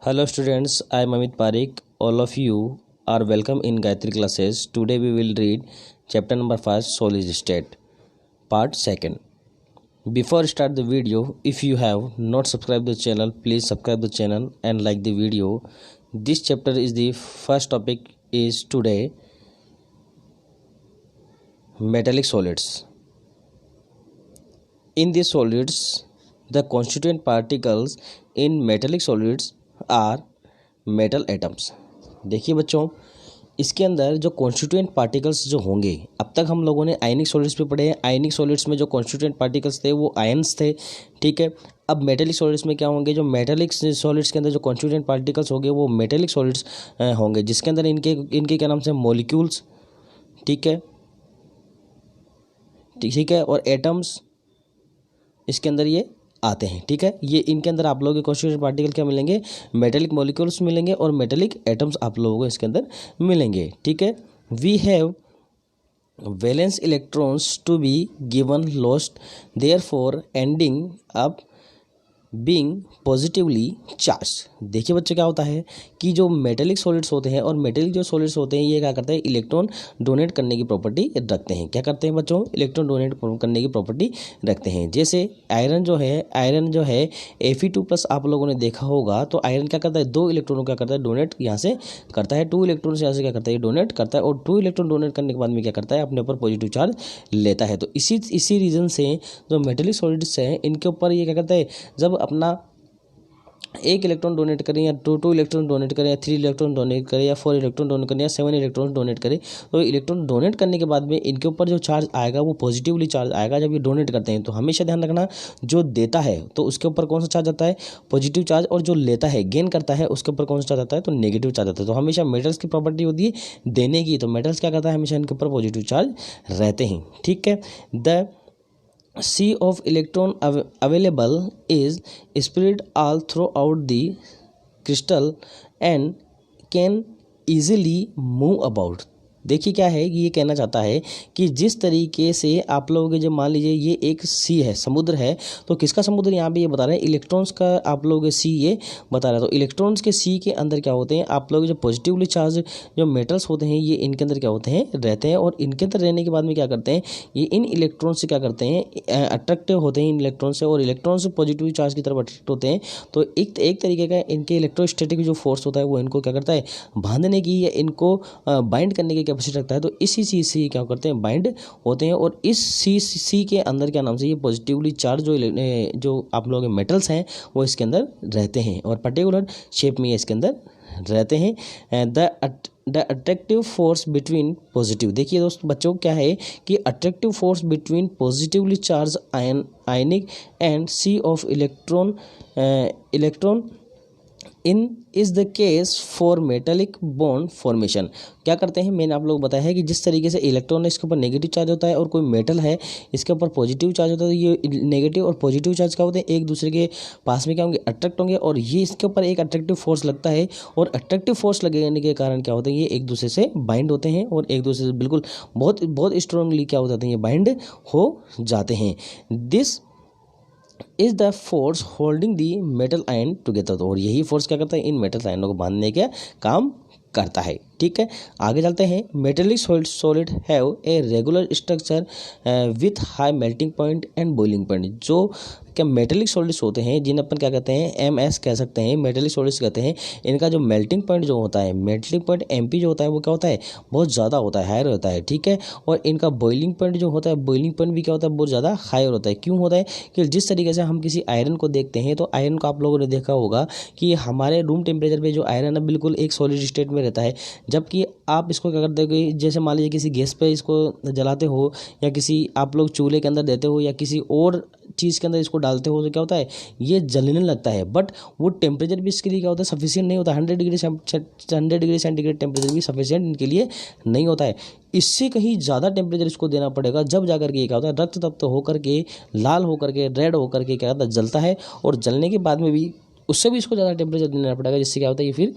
Hello students, I am Amit Parik. All of you are welcome in Gayatri classes. Today we will read chapter number 5 solid state part 2nd. Before start the video, if you have not subscribed the channel, please subscribe the channel and like the video. This chapter is the first topic is today metallic solids. In these solids, the constituent particles in metallic solids are metal atoms. देखिए बच्चों, इसके अंदर जो constituent particles जो होंगे, अब तक हम लोगों ने आयनिक सॉलिड्स पे पढ़े हैं। आयनिक सॉलिड्स में जो कॉन्स्टिट्यूएंट पार्टिकल्स थे वो आयन्स थे, ठीक है। अब मेटेलिक सॉलिड्स में क्या होंगे, जो मेटेलिक सॉलिड्स के अंदर जो कॉन्स्टिट्यूएंट पार्टिकल्स होंगे वो मेटेलिक सॉलिड्स होंगे, जिसके अंदर इनके क्या नाम से मॉलिक्यूल्स, ठीक है, ठीक है, और एटम्स इसके अंदर ये आते हैं, ठीक है। ये इनके अंदर आप लोगों के कॉन्स्टिट्यूएंट पार्टिकल क्या मिलेंगे, मेटेलिक मॉलिक्यूल्स मिलेंगे और मेटेलिक एटम्स आप लोगों को इसके अंदर मिलेंगे, ठीक है। We have valence electrons to be given lost therefore ending up being positively charge. देखिए बच्चों, क्या होता है कि जो मेटेलिक सॉलिड्स होते हैं और मेटेलिक जो सॉलिड्स होते हैं ये क्या करते हैं, इलेक्ट्रॉन डोनेट करने की प्रॉपर्टी रखते हैं। क्या करते हैं बच्चों, इलेक्ट्रॉन डोनेट करने की प्रॉपर्टी रखते हैं। जैसे आयरन जो है Fe2+ आप लोगों ने देखा होगा, तो आयरन क्या करता है, 2 इलेक्ट्रॉनों क्या करता है, डोनेट यहाँ से करता है, 2 इलेक्ट्रॉन से यहाँ से क्या करता है, डोनेट करता है, और 2 इलेक्ट्रॉन डोनेट करने के बाद में क्या करता है, अपने ऊपर पॉजिटिव चार्ज लेता है। तो इसी रीज़न से जो मेटेलिक सॉलिड्स हैं इनके ऊपर ये क्या करता है, जब अपना 1 इलेक्ट्रॉन डोनेट करें या 2 इलेक्ट्रॉन डोनेट करें या 3 इलेक्ट्रॉन डोनेट करें या 4 इलेक्ट्रॉन डोनेट करें या 7 इलेक्ट्रॉन डोनेट करें, तो इलेक्ट्रॉन डोनेट करने के बाद में इनके ऊपर जो चार्ज आएगा वो पॉजिटिवली चार्ज आएगा जब ये डोनेट करते हैं। तो हमेशा ध्यान रखना, जो देता है तो उसके ऊपर कौन सा चार्ज आता है, पॉजिटिव चार्ज, और जो लेता है, गेन करता है, उसके ऊपर कौन सा चार्ज आता है, तो नेगेटिव चार्ज आता है। तो हमेशा मेटल्स की प्रॉपर्टी होती है देने की, तो मेटल्स क्या करता है, हमेशा इनके ऊपर पॉजिटिव चार्ज रहते हैं, ठीक है। The sea of electron available is spread all throughout the crystal and can easily move about। देखिए क्या है कि ये कहना चाहता है कि जिस तरीके से आप लोगों के, जब मान लीजिए ये एक सी है, समुद्र है, तो किसका समुद्र यहाँ पे ये बता रहे हैं, इलेक्ट्रॉन्स का आप लोगों के सी ये बता रहा है। तो इलेक्ट्रॉन्स के सी के अंदर क्या होते हैं, आप लोग जो पॉजिटिवली चार्ज जो मेटल्स होते हैं ये इनके अंदर क्या होते हैं, रहते हैं, और इनके अंदर रहने के बाद में क्या करते हैं, ये इन इलेक्ट्रॉन से क्या करते हैं, अट्रैक्टिव होते हैं इन इलेक्ट्रॉन से, और इलेक्ट्रॉन से पॉजिटिव चार्ज की तरफ अट्रैक्ट होते हैं। तो एक तरीके का इनके इलेक्ट्रोस्टैटिक जो फोर्स होता है वो इनको क्या करता है, बांधने की या इनको बाइंड करने की कैपेसिटी रखता है। तो इसी चीज से क्या करते हैं, बाइंड होते हैं, और इस सी के अंदर क्या नाम से ये पॉजिटिवली चार्ज जो आप लोगों के मेटल्स हैं वो इसके अंदर रहते हैं, और पर्टिकुलर शेप में इसके अंदर रहते हैं। The attractive force between positive, देखिए दोस्तों बच्चों क्या है कि attractive force between positively charge ionic and sea of electron in is the case for metallic bond formation. क्या करते हैं, मैंने आप लोग बताया है कि जिस तरीके से इलेक्ट्रॉन है इसके ऊपर नेगेटिव चार्ज होता है और कोई मेटल है इसके ऊपर पॉजिटिव चार्ज होता है, तो ये नेगेटिव और पॉजिटिव चार्ज क्या होते हैं, एक दूसरे के पास में क्या होंगे, अट्रैक्ट होंगे, और ये इसके ऊपर एक अट्रैक्टिव फोर्स लगता है, और अट्रैक्टिव फोर्स लगने के कारण क्या होता है, ये एक दूसरे से बाइंड होते हैं और एक दूसरे से बिल्कुल बहुत बहुत स्ट्रांगली क्या हो जाते हैं, ये बाइंड हो जाते हैं। This is the force holding the metal ion together. और यही फोर्स क्या करता है, इन मेटल आयनों को बांधने का काम करता है, ठीक है। आगे चलते हैं। Metallic solid have a regular structure with high melting point and boiling point. जो क्या मेटेलिक सॉलिड्स होते हैं जिन्हें अपन क्या कहते हैं, MS कह सकते हैं, मेटेलिक सॉलिड्स कहते हैं, इनका जो मेल्टिंग पॉइंट जो होता है, मेल्टिंग पॉइंट MP जो होता है वो क्या होता है, बहुत ज़्यादा होता है, हायर होता है, ठीक है। और इनका बॉइलिंग पॉइंट जो होता है, बॉइलिंग पॉइंट भी क्या होता है, बहुत ज़्यादा हायर होता है। क्यों होता है कि जिस तरीके से हम किसी आयरन को देखते हैं, तो आयरन को आप लोगों ने देखा होगा कि हमारे रूम टेम्परेचर पे जो आयरन है बिल्कुल एक सॉलिड स्टेट में रहता है, जबकि आप इसको क्या करते हो, जैसे मान लीजिए किसी गैस पे इसको जलाते हो, या किसी आप लोग चूल्हे के अंदर देते हो, या किसी और चीज़ के अंदर इसको डालते हो, तो क्या होता है, ये जलने लगता है। बट वो टेम्परेचर भी इसके लिए क्या होता है, सफिशिएंट नहीं होता। 100 डिग्री सेंटीग्रेड टेम्परेचर भी सफिशिएंट इनके लिए नहीं होता है। इससे कहीं ज़्यादा टेम्परेचर इसको देना पड़ेगा, जब जाकर के क्या होता है, रक्त तप्त होकर के, लाल होकर के, रेड होकर के क्या होता है, जलता है, और जलने के बाद में भी उससे भी इसको ज़्यादा टेम्परेचर देना पड़ेगा, जिससे क्या होता है, ये फिर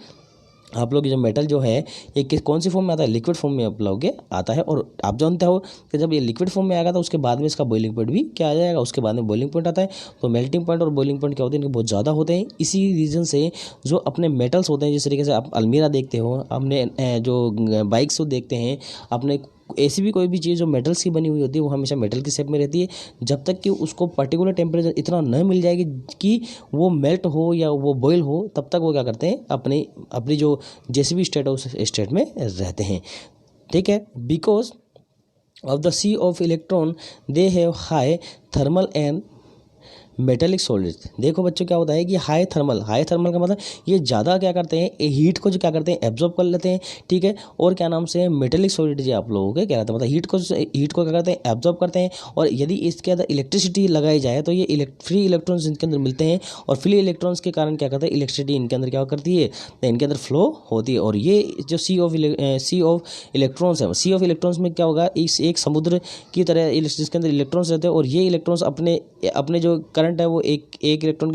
आप लोग जो मेटल जो है ये कौन सी फॉर्म में आता है, लिक्विड फॉर्म में आप लोग के आता है। और आप जानते हो कि जब ये लिक्विड फॉर्म में आएगा तो उसके बाद में इसका बॉइलिंग पॉइंट भी क्या आ जाएगा, उसके बाद में बॉइलिंग पॉइंट आता है। तो मेल्टिंग पॉइंट और बॉइलिंग पॉइंट क्या होते हैं, इनके बहुत ज़्यादा होते हैं। इसी रीज़न से जो अपने मेटल्स होते हैं, जिस तरीके से आप अलमीरा देखते हो, अपने जो बाइक्स को देखते हैं, अपने ऐसी भी कोई भी चीज़ जो मेटल्स की बनी हुई होती है वो हमेशा मेटल की शेप में रहती है, जब तक कि उसको पर्टिकुलर टेम्परेचर इतना न मिल जाएगी कि वो मेल्ट हो या वो बॉयल हो, तब तक वो क्या करते हैं, अपनी जो जैसे भी स्टेट है उस स्टेट में रहते हैं। ठीक है, because of the sea of electron they have high thermal and metallic solid. देखो बच्चों क्या होता है कि हाई थर्मल का मतलब ये ज़्यादा क्या करते हैं, हीट को जो क्या करते हैं एब्जॉर्ब कर लेते हैं। ठीक है, और क्या नाम से मेटेलिक सॉलिड जो आप लोगों के क्या रहता है, मतलब हीट को क्या करते हैं एब्जॉर्ब करते हैं। और यदि इसके अंदर इलेक्ट्रिसिटी लगाई जाए तो ये फ्री इलेक्ट्रॉन्स इनके अंदर मिलते हैं, और फ्री इलेक्ट्रॉन्स के कारण क्या करते हैं, इलेक्ट्रिसिटी इनके अंदर क्या करती है, इनके अंदर फ्लो होती है। और ये जो सी ऑफ इलेक्ट्रॉन्स है, सी ऑफ इलेक्ट्रॉन्स में क्या होगा, इस एक समुद्र की तरह जिसके अंदर इलेक्ट्रॉन्स रहते हैं, और ये इलेक्ट्रॉन्स अपने जो करंट है वो एक इलेक्ट्रॉन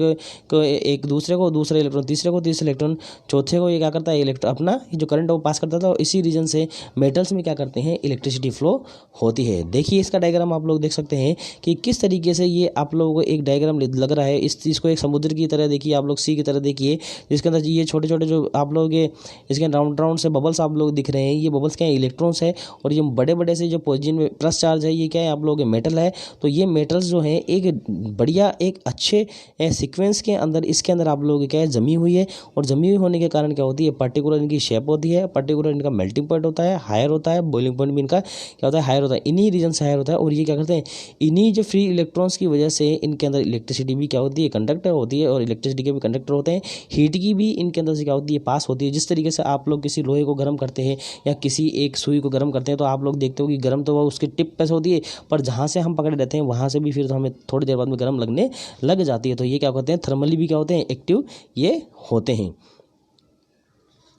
को एक दूसरे को, दूसरे इलेक्ट्रॉन तीसरे को, तीसरे इलेक्ट्रॉन चौथे को, ये क्या करता है इलेक्ट्रॉन अपना जो करंट है वो पास करता था। और इसी रीजन से मेटल्स में क्या करते हैं, इलेक्ट्रिसिटी फ्लो होती है। देखिए इसका डायग्राम आप लोग देख सकते हैं कि किस तरीके से ये आप लोगों को एक डायग्राम लग रहा है। इसको एक समुद्र की तरह देखिए, आप लोग सी की तरह देखिए, जिसके अंदर ये छोटे छोटे जो आप लोग इसके राउंड से बबल्स आप लोग दिख रहे हैं, ये बबल्स क्या है, इलेक्ट्रॉन्स है। और ये बड़े बड़े से जो पोजीशन में प्लस चार्ज है, ये क्या है आप लोग मेटल है। तो ये मेटल्स जो है एक बढ़िया एक अच्छे सीक्वेंस के अंदर इसके अंदर आप लोग क्या है जमी हुई है। और जमी हुई होने के कारण क्या होती है, पर्टिकुलर इनकी शेप होती है, पर्टिकुलर इनका मेल्टिंग पॉइंट होता है, हायर होता है, बॉइलिंग पॉइंट भी इनका क्या होता है, हायर होता है। इन्हीं रीजन से हायर होता है। और ये क्या करते हैं, इन्हीं जो फ्री इलेक्ट्रॉन्स की वजह से इनके अंदर इलेक्ट्रिसिटी भी क्या होती है, कंडक्टर होती है। और इलेक्ट्रिसिटी के भी कंडक्टर होते हैं, हीट की भी इनके अंदर से क्या होती है, पास होती है। जिस तरीके से आप लोग किसी लोहे को गर्म करते हैं या किसी एक सुई को गर्म करते हैं, तो आप लोग देखते हो कि गर्म तो वो उसकी टिप पे से होती है, पर जहाँ से हम पकड़े रहते हैं वहाँ से भी फिर तो हमें थोड़ी देर बाद में गर्म लगने लग जाती है। तो ये क्या होते हैं, थर्मली भी क्या होते हैं, एक्टिव ये होते हैं।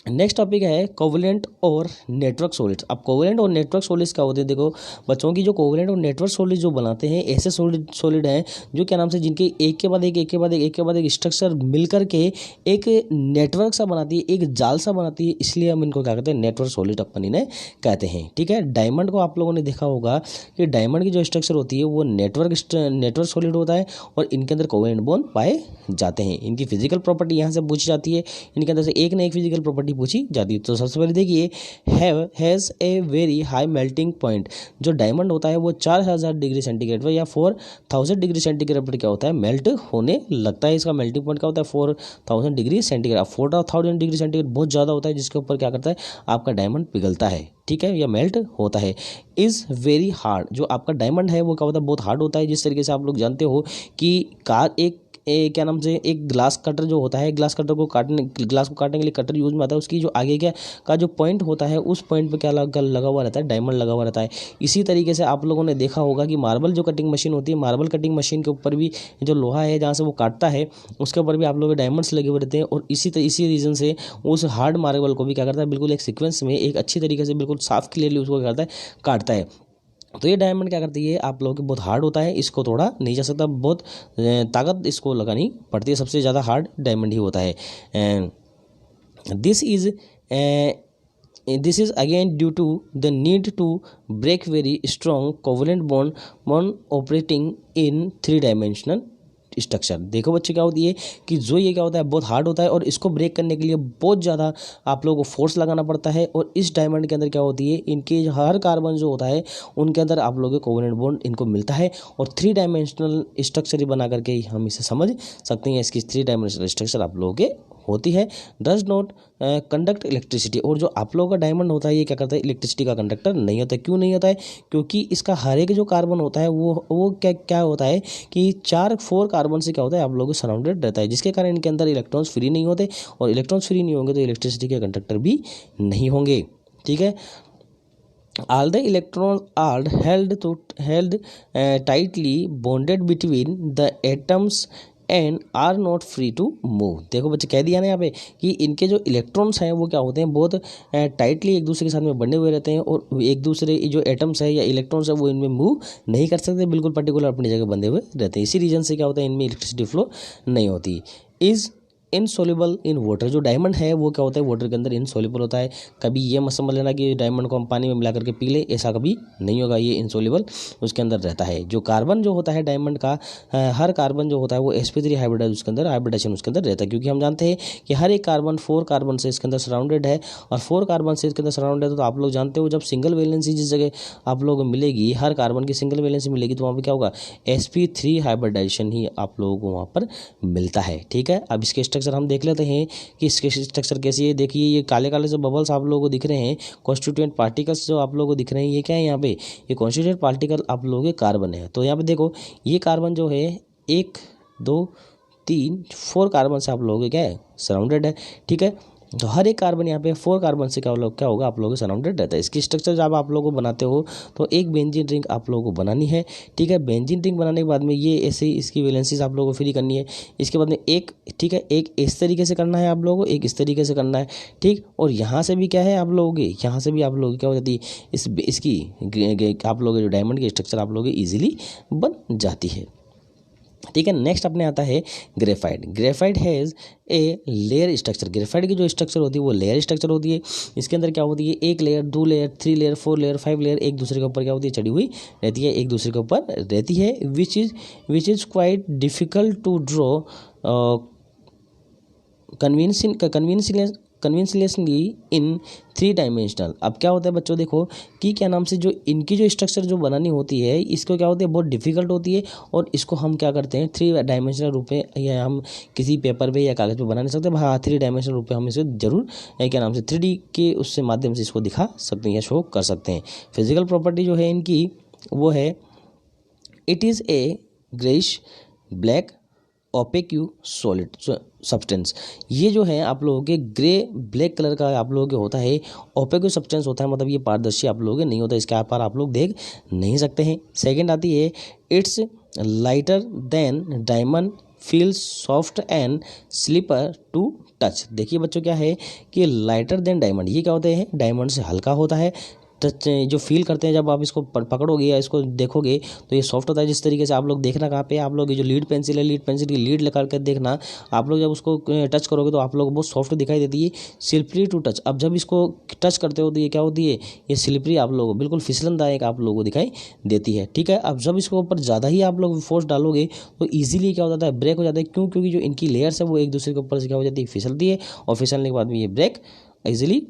नेक्स्ट टॉपिक है कोवलेंट और नेटवर्क सॉलिड्स। अब कोवलेंट और नेटवर्क सॉलिड्स क्या होते हैं, देखो बच्चों की जो कोवलेंट और नेटवर्क सॉलिड जो बनाते हैं, ऐसे सॉलिड हैं जो क्या नाम से जिनके एक के बाद एक स्ट्रक्चर मिलकर के एक नेटवर्क सा बनाती है, एक जाल सा बनाती है। इसलिए हम इनको क्या कहते हैं, नेटवर्क सॉलिड अपन इन्हें कहते हैं। ठीक है, डायमंड को आप लोगों ने देखा होगा कि डायमंड की जो स्ट्रक्चर होती है वो नेटवर्क सॉलिड होता है, और इनके अंदर कोवलेंट बॉन्ड पाए जाते हैं। इनकी फिजिकल प्रॉपर्टी यहाँ से पूछी जाती है, इनके अंदर से एक ना एक फिजिकल प्रॉपर्टी पूछी जाती है। तो सबसे पहले देखिए, has a very high melting point. जो डायमंड होता है वो 4000 डिग्री सेंटीग्रेड पर या 4000 डिग्री सेंटीग्रेड पर क्या होता है, मेल्ट होने लगता है। इसका मेल्टिंग पॉइंट क्या होता है, 4000 डिग्री सेंटीग्रेड। 4000 डिग्री सेंटीग्रेड बहुत ज़्यादा होता है, जिसके ऊपर क्या करता है आपका डायमंड पिघलता है। ठीक है, या मेल्ट होता है। इज़ वेरी हार्ड, जो आपका डायमंड है वो क्या होता है, बहुत हार्ड होता है। जिस तरीके से आप लोग जानते हो कि क्या नाम से एक ग्लास कटर जो होता है, ग्लास को काटने के लिए कटर यूज में आता है। उसकी जो आगे का जो पॉइंट होता है, उस पॉइंट पे क्या लगा हुआ रहता है, डायमंड लगा हुआ रहता है। इसी तरीके से आप लोगों ने देखा होगा कि मार्बल जो कटिंग मशीन होती है, मार्बल कटिंग मशीन के ऊपर भी जो लोहा है जहाँ से वो काटता है, उसके ऊपर भी आप लोगों के डायमंड्स लगे हुए रहते हैं। और इसी रीज़न से उस हार्ड मार्बल को भी क्या करता है, बिल्कुल एक सीक्वेंस में एक अच्छी तरीके से बिल्कुल साफ क्लियरली उसको क्या करता है, काटता है। तो ये डायमंड क्या करती है, आप लोगों के बहुत हार्ड होता है, इसको तोड़ा नहीं जा सकता, बहुत ताकत इसको लगानी पड़ती है। सबसे ज़्यादा हार्ड डायमंड ही होता है। This is again due to the need to break very strong covalent bond operating in 3 dimensional structure. देखो बच्चे क्या होती है कि जो ये क्या होता है, बहुत हार्ड होता है, और इसको ब्रेक करने के लिए बहुत ज़्यादा आप लोगों को फोर्स लगाना पड़ता है। और इस डायमंड के अंदर क्या होती है, इनके हर कार्बन जो होता है उनके अंदर आप लोगों को कोवलेंट बॉन्ड इनको मिलता है। और 3 डायमेंशनल स्ट्रक्चर बना करके हम इसे समझ सकते हैं। इसकी 3 डायमेंशनल स्ट्रक्चर आप लोगों के होती है। Does not conduct electricity. और जो आप लोगों का डायमंड होता है ये क्या करता है, इलेक्ट्रिसिटी का कंडक्टर नहीं होता है। क्यों नहीं होता है, क्योंकि इसका हर एक जो कार्बन होता है वो क्या होता है कि 4 कार्बन से क्या होता है आप लोगों को सराउंडेड रहता है, जिसके कारण इनके अंदर इलेक्ट्रॉन्स फ्री नहीं होते। और इलेक्ट्रॉन्स फ्री नहीं होंगे तो इलेक्ट्रिसिटी के कंडक्टर भी नहीं होंगे। ठीक है, all the electrons are held tightly bonded between the atoms and are not free to move. देखो बच्चे कह दिया ना यहाँ पे कि इनके जो इलेक्ट्रॉन्स हैं वो क्या होते हैं, बहुत टाइटली एक दूसरे के साथ में बंधे हुए रहते हैं। और एक दूसरे जो एटम्स है या इलेक्ट्रॉन्स है वो इनमें मूव नहीं कर सकते, बिल्कुल पर्टिकुलर अपनी जगह बंधे हुए रहते हैं। इसी रीजन से क्या होता है, इनमें इलेक्ट्रिसिटी फ्लो नहीं होती। Is insoluble in water. जो डायमंड है वो क्या होता है, वाटर के अंदर इनसोल्यूबल होता है। कभी ये मत समझ लेना कि डायमंड को हम पानी में मिला करके पी ले, ऐसा कभी नहीं होगा, ये इनसोल्यूबल उसके अंदर रहता है। जो कार्बन जो होता है डायमंड का, हर कार्बन जो होता है वो sp3 हाइब्रिडाइज उसके अंदर हाइब्रिडाइजेशन उसके अंदर रहता है, क्योंकि हम जानते हैं कि हर एक कार्बन 4 कार्बन से इसके अंदर सराउंडेड है, और 4 कार्बन से इसके अंदर सराउंडेड है। तो आप लोग जानते हो जब सिंगल वैलेंसी जिस जगह आप लोग मिलेगी, हर कार्बन की सिंगल वैलेंसी मिलेगी, तो वहाँ पर क्या होगा, sp3 हाइब्रिडाइजेशन ही आप लोगों को वहाँ पर मिलता है। ठीक है, अब इसके स्ट्रक्चर हम देख लेते हैं कि इसके स्ट्रक्चर कैसी है। देखिए ये काले काले जो बबल्स आप लोगों को दिख रहे हैं, कॉन्स्टिट्यूएंट पार्टिकल्स जो आप लोगों को दिख रहे हैं, ये क्या है यहाँ पे, ये कॉन्स्टिट्यूएंट पार्टिकल आप लोगों के कार्बन है। तो यहाँ पे देखो ये कार्बन जो है 1 2 3 4 कार्बन से आप लोगों के क्या है, सराउंडेड है। ठीक है, तो हर एक कार्बन यहाँ पे 4 कार्बन से क्या होगा, आप लोगों के सराउंडेड रहता है। इसकी स्ट्रक्चर जब आप लोगों को बनाते हो तो एक बेंजीन रिंग आप लोगों को बनानी है। ठीक है, बेंजीन रिंग बनाने के बाद में ये ऐसे ही इसकी वैलेंसीज आप लोगों को फ्री करनी है। इसके बाद में एक, ठीक है, एक इस तरीके से करना है आप लोगों को, एक इस तरीके से करना है। ठीक, और यहाँ से भी क्या है आप लोगों के, यहाँ से भी आप लोगों की क्या हो जाती है, इसकी आप लोगों के जो डायमंड की स्ट्रक्चर आप लोगों की ईजिली बन जाती है। ठीक है, नेक्स्ट अपने आता है graphite. Graphite has a layer structure. Graphite की जो स्ट्रक्चर होती है वो लेयर स्ट्रक्चर होती है। इसके अंदर क्या होती है, 1 layer 2 layer 3 layer 4 layer 5 layer एक दूसरे के ऊपर क्या होती है, चढ़ी हुई रहती है, एक दूसरे के ऊपर रहती है, which is quite difficult to draw conveniently in 3 dimensional. अब क्या होता है बच्चों, देखो कि क्या नाम से जो इनकी जो स्ट्रक्चर जो बनानी होती है, इसको क्या होती है, बहुत डिफिकल्ट होती है, और इसको हम क्या करते हैं 3 डायमेंशनल रूप में, या हम किसी पेपर पे या कागज़ पे बना नहीं सकते, हाँ 3 डायमेंशनल रूप में हम इसे जरूर क्या नाम से 3D के उससे माध्यम से इसको दिखा सकते हैं या शो कर सकते हैं। फिजिकल प्रॉपर्टी जो है इनकी वो है, it is a greyish black opaque solid substance. ये जो है आप लोगों के ग्रे ब्लैक कलर का आप लोगों के होता है, ओपेक्यू सब्सटेंस होता है, मतलब ये पारदर्शी आप लोगों के नहीं होता, इसके आर आप लोग देख नहीं सकते हैं। सेकंड आती है, it's lighter than diamond, feels soft and slipper to touch. देखिए बच्चों क्या है कि लाइटर देन डायमंड, ये क्या होते हैं, डायमंड से हल्का होता है। टच जो फील करते हैं जब आप इसको पकड़ोगे या इसको देखोगे तो ये सॉफ्ट होता है। जिस तरीके से आप लोग देखना कहाँ पे, आप लोग ये जो लीड पेंसिल है, लीड पेंसिल की लीड लगा कर देखना, आप लोग जब उसको टच करोगे तो आप लोग को बहुत सॉफ्ट दिखाई देती है, स्लिपरी टू टच। अब जब इसको टच करते हो तो ये क्या होती है, ये स्लिपरी आप लोगों को बिल्कुल फिसलनदायक आप लोगों को दिखाई देती है। ठीक है, अब जब इसको ऊपर ज़्यादा ही आप लोग फोर्स डालोगे तो ईजिली क्या हो जाता है, ब्रेक हो जाता है। क्यों, क्योंकि जो इनकी लेयर्स है वो एक दूसरे के ऊपर से क्या हो जाती है, फिसलती है, और फिसलने के बाद में ये ब्रेक ईजिली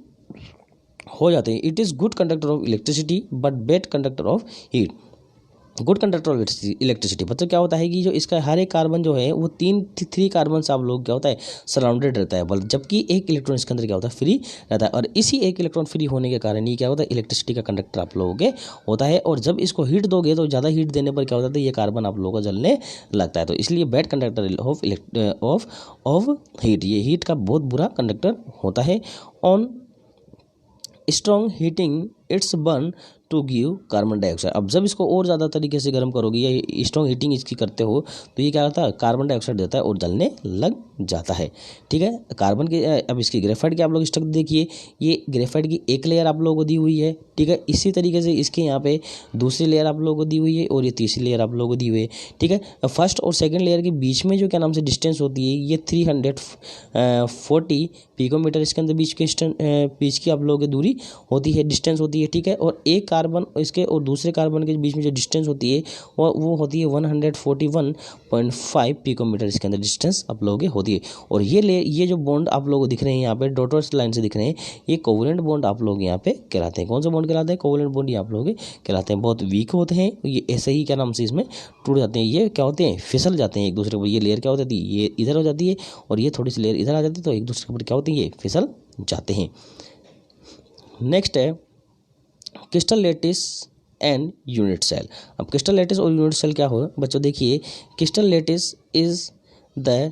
हो जाते हैं। It is good conductor of electricity but bad conductor of heat. Good conductor of electricity मतलब क्या होता है कि जो इसका हर एक कार्बन जो है वो 3 कार्बन से आप लोग क्या होता है, सराउंडेड रहता है, जबकि एक इलेक्ट्रॉन इसके अंदर क्या होता है, फ्री रहता है। और इसी एक इलेक्ट्रॉन फ्री होने के कारण ये क्या होता है, इलेक्ट्रिसिटी का कंडक्टर आप लोगों के होता है। और जब इसको हीट दोगे तो ज़्यादा हीट देने पर क्या होता है, ये कार्बन आप लोगों को जलने लगता है। तो इसलिए बैड कंडक्टर ऑफ हीट, ये हीट का बहुत बुरा कंडक्टर होता है। On strong heating it's burn to give carbon dioxide. अब जब इसको और ज़्यादा तरीके से गर्म करोगे या स्ट्रॉन्ग हीटिंग इसकी करते हो तो ये क्या होता है, कार्बन डाइऑक्साइड देता है और जलने लग जाता है। ठीक है, कार्बन के अब इसकी ग्रेफाइट की आप लोग स्ट्रक्चर देखिए, ये ग्रेफाइट की एक लेयर आप लोगों को दी हुई है। ठीक है, इसी तरीके से इसके यहाँ पे दूसरी लेयर आप लोगों को दी हुई है और ये तीसरी लेयर आप लोगों को दी हुई है। ठीक है, फर्स्ट और सेकेंड लेयर के बीच में जो क्या नाम से डिस्टेंस होती है, ये 340 पिकोमीटर इसके अंदर बीच की आप लोगों की दूरी होती है, डिस्टेंस होती है। ठीक है, और एक कार्बन इसके और दूसरे कार्बन के बीच में जो डिस्टेंस होती है वो होती है 141.5 पिकोमीटर इसके अंदर डिस्टेंस आप लोगों की होती है। और ये जो बॉन्ड आप लोगों को दिख रहे हैं यहाँ पे डॉटर्स लाइन से दिख रहे हैं, ये कोवलेंट बॉन्ड आप लोग यहाँ पे कहलाते हैं। कौन से बॉन्ड कहलाते हैं, कोवलेंट बॉन्ड ये आप लोग कहलाते हैं। बहुत वीक होते हैं ये, ऐसे ही क्या नाम से इसमें टूट जाते हैं, ये क्या होते हैं, फिसल जाते हैं एक दूसरे पर। ये लेयर क्या होती है, ये इधर हो जाती है और ये थोड़ी सी लेयर इधर आ जाती है, तो एक दूसरे के ऊपर क्या होती है, ये फिसल जाते हैं। नेक्स्ट है crystal lattice and unit cell. अब क्रिस्टल लैटिस और यूनिट सेल क्या हो बच्चों, देखिए crystal lattice is the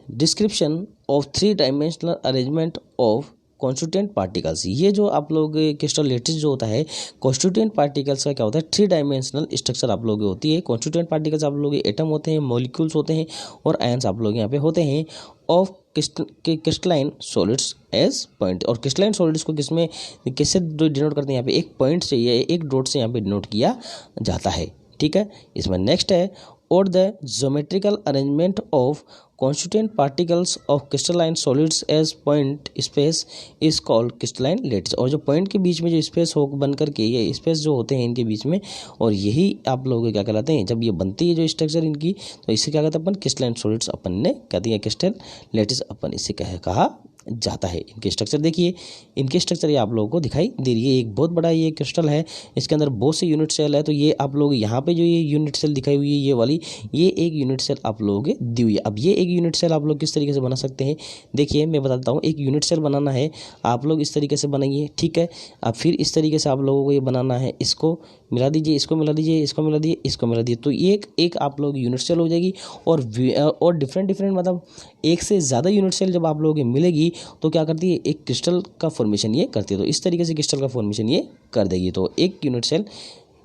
description of 3 dimensional arrangement of constituent particles. ये जो आप लोग क्रिस्टल लैटिस जो होता है, कॉन्स्टिट्यूएंट पार्टिकल्स का क्या होता है, 3 डायमेंशनल स्ट्रक्चर आप लोग होती है। कॉन्स्टिट्यूएंट पार्टिकल्स आप लोग एटम होते हैं, मॉलिक्यूल्स होते हैं और आयंस आप लोग यहाँ पे होते हैं of crystalline solids as point. और क्रिस्टलाइन सॉलिड्स को किससे डिनोट करते हैं, यहाँ पे एक पॉइंट से या एक डॉट से यहाँ पे डिनोट किया जाता है। ठीक है, इसमें नेक्स्ट है or the geometrical arrangement of constituent particles of crystalline solids as point space is called crystalline lattice। और जो पॉइंट के बीच में जो स्पेस हो बन करके ये स्पेस जो होते हैं इनके बीच में, और यही आप लोगों को क्या कहलाते हैं, जब ये बनती है जो स्ट्रक्चर इनकी, तो इसे क्या कहते हैं अपन, क्रिस्टलाइन सॉलिड्स अपन ने कहती है, क्रिस्टल लेटिस अपन इसे कहा जाता है। इनके स्ट्रक्चर देखिए, इनके स्ट्रक्चर ये आप लोगों को दिखाई दे रही है। एक बहुत बड़ा ये क्रिस्टल है, इसके अंदर बहुत से यूनिट सेल है। तो ये आप लोग यहाँ पे जो ये यूनिट सेल दिखाई हुई है ये वाली, ये एक यूनिट सेल आप लोगों के दी हुई है। अब ये एक यूनिट सेल आप लोग किस तरीके से बना सकते हैं, देखिए मैं बताता हूँ। एक यूनिट सेल बनाना है आप लोग इस तरीके से बनाइए, ठीक है। अब फिर इस तरीके से आप लोगों को ये बनाना है, इसको मिला दीजिए, इसको मिला दीजिए, इसको मिला दीजिए, इसको मिला दीजिए, तो ये एक आप लोग यूनिट सेल हो जाएगी। और डिफरेंट मतलब एक से ज़्यादा यूनिट सेल जब आप लोगों की मिलेगी तो क्या करती है, एक क्रिस्टल का फॉर्मेशन ये करती है। तो इस तरीके से क्रिस्टल का फॉर्मेशन ये कर देगी। तो एक यूनिट सेल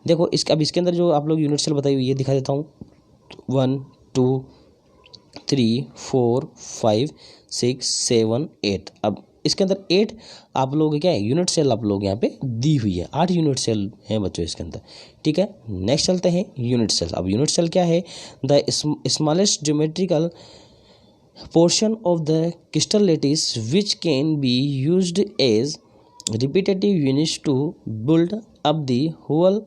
देखो अब इसके अंदर जो आप लोग यूनिट सेल बताई हुई है दिखा देता हूँ, 1 2 3 4 5 6 7 8। अब इसके अंदर 8 आप लोग क्या है, यूनिट सेल आप लोग यहाँ पे दी हुई है। 8 यूनिट सेल हैं बच्चों इसके अंदर, ठीक है। नेक्स्ट चलते हैं यूनिट सेल। अब यूनिट सेल क्या है, the smallest geometrical portion of the crystal lattice which can be used as repetitive units to build up the whole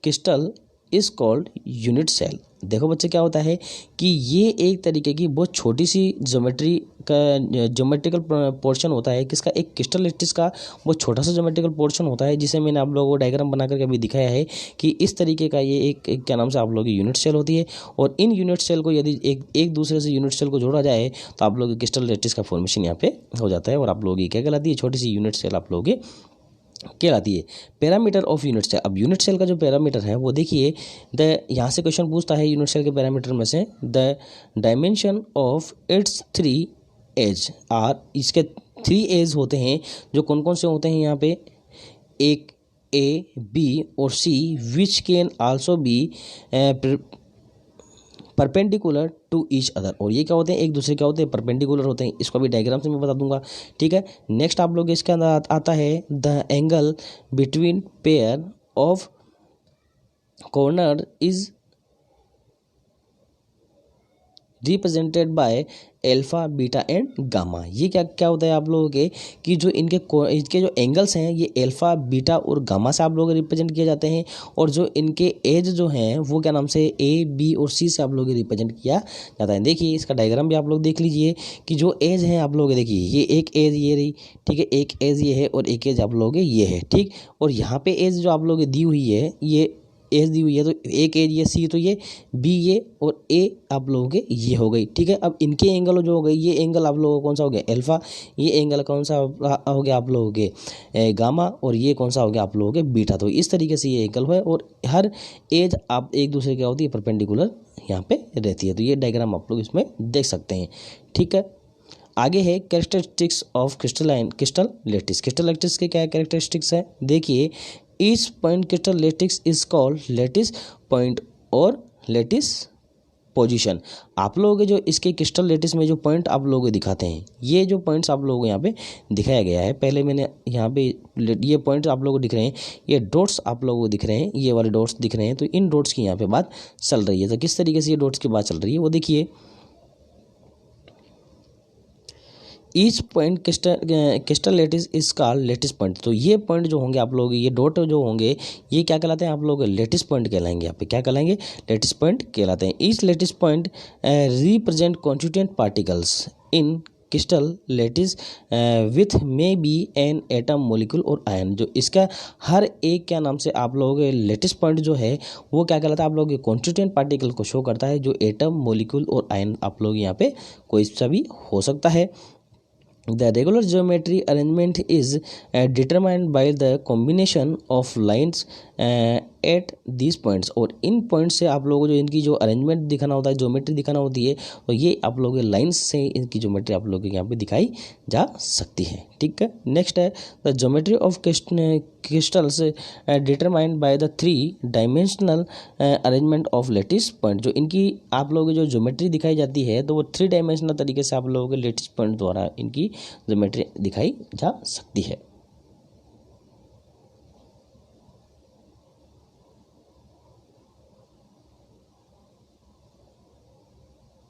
crystal is called unit cell। देखो बच्चे क्या होता है कि ये एक तरीके की बहुत छोटी सी ज्योमेट्रिकल पोर्शन होता है किसका, एक क्रिस्टल लेटिस का बहुत छोटा सा ज्योमेट्रिकल पोर्शन होता है, जिसे मैंने आप लोगों को डायग्राम बना करके अभी दिखाया है कि इस तरीके का ये एक क्या नाम से आप लोगों की यूनिट सेल होती है। और इन यूनिट सेल को यदि एक दूसरे से यूनिट सेल को जोड़ा जाए तो आप लोगों की क्रिस्टल लेटिस का फॉर्मेशन यहाँ पे हो जाता है। और आप लोगों की क्या कहलाती है, छोटी सी यूनिट सेल आप लोगों की कहलाती है। Parameter of unit cell. अब यूनिट सेल का जो पैरामीटर है वो देखिए, यहाँ से क्वेश्चन पूछता है यूनिट सेल के पैरामीटर में से, the dimension of its 3 edge are. इसके 3 एज होते हैं, जो कौन कौन से होते हैं यहाँ पे, एक ए बी और C, which can also be perpendicular to each other. और ये क्या होते हैं, एक दूसरे क्या होते हैं, परपेंडिकुलर होते हैं। इसको भी डायग्राम से मैं बता दूंगा, ठीक है। नेक्स्ट आप लोग इसके अंदर आता है the angle between pair of corner is represented by alpha beta and gamma. ये क्या होता है आप लोगों के कि जो इनके जो एंगल्स हैं ये अल्फा बीटा और गामा से आप लोग रिप्रेजेंट किए जाते हैं। और जो इनके एज जो हैं वो क्या नाम से, ए बी और सी से आप लोग रिप्रेजेंट किया जाता है। देखिए इसका डायग्राम भी आप लोग देख लीजिए कि जो एज है आप लोग देखिए, ये एक एज ये रही, ठीक है, एक एज ये है और एक एज आप लोग ये है, ठीक। और यहाँ पे एज जो आप लोग दी हुई है, ये एज दी हुई है, तो एक एज ये सी, तो ये बी ये और ए आप लोगों के ये हो गई, ठीक है। अब इनके एंगल जो हो गई, ये एंगल आप लोगों को कौन सा हो गया, अल्फा, ये एंगल कौन सा हो गया आप लोगों के गामा, और ये कौन सा हो गया आप लोगों के बीटा। तो इस तरीके से ये एंगल है और हर एज आप एक दूसरे क्या होती है, परपेंडिकुलर यहाँ पे रहती है। तो ये डायग्राम आप लोग इसमें देख सकते हैं, ठीक है। आगे है characteristics of crystal lattice. Crystal lattice के क्या कैरेक्टरिस्टिक्स है, देखिए, each point crystal lattice is called lattice point or lattice position. आप लोगों के जो इसके क्रिस्टल लेटिस में जो पॉइंट आप लोगों को दिखाते हैं, ये जो पॉइंट्स आप लोगों को यहाँ पे दिखाया गया है, पहले मैंने यहाँ पे ये पॉइंट्स आप लोगों को दिख रहे हैं, ये डॉट्स आप लोगों को दिख रहे हैं, ये वाले डॉट्स दिख रहे हैं। तो इन डॉट्स की यहाँ पे बात चल रही है। तो किस तरीके से ये डॉट्स की बात चल रही है वो देखिए, each point crystal lattice is called lattice point. तो ये पॉइंट जो होंगे आप लोग, ये डॉट जो होंगे, ये क्या कहलाते हैं आप लोग, लेटिस पॉइंट कहलाएंगे। यहाँ पे क्या कहलाएंगे, लेटिस पॉइंट कहलाते हैं। Each lattice point represent constituent particles in crystal lattice with may be an atom molecule or ion. जो इसका हर एक क्या नाम से आप लोग लेटिस पॉइंट जो है वो क्या कहलाता है, आप लोग कॉन्स्टिट्यूएंट पार्टिकल को शो करता है, जो एटम मोलिक्यूल और आयन आप लोग यहाँ पे कोई सा भी हो सकता है। The regular geometry arrangement is determined by the combination of lines at these points। और इन पॉइंट्स से आप लोगों को जो इनकी जो अरेंजमेंट दिखाना होता है, ज्योमेट्री दिखाना होती है, तो ये आप लोगों के लाइन्स से इनकी ज्योमेट्री आप लोगों के यहाँ पे दिखाई जा सकती है, ठीक है। नेक्स्ट है the geometry of crystals determined by the 3 dimensional arrangement of lattice point. जो इनकी आप लोगों की जो ज्योमेट्री दिखाई जाती है, तो वो 3 डायमेंशनल तरीके से आप लोगों के लेटिस पॉइंट द्वारा इनकी ज्योमेट्री दिखाई जा सकती है।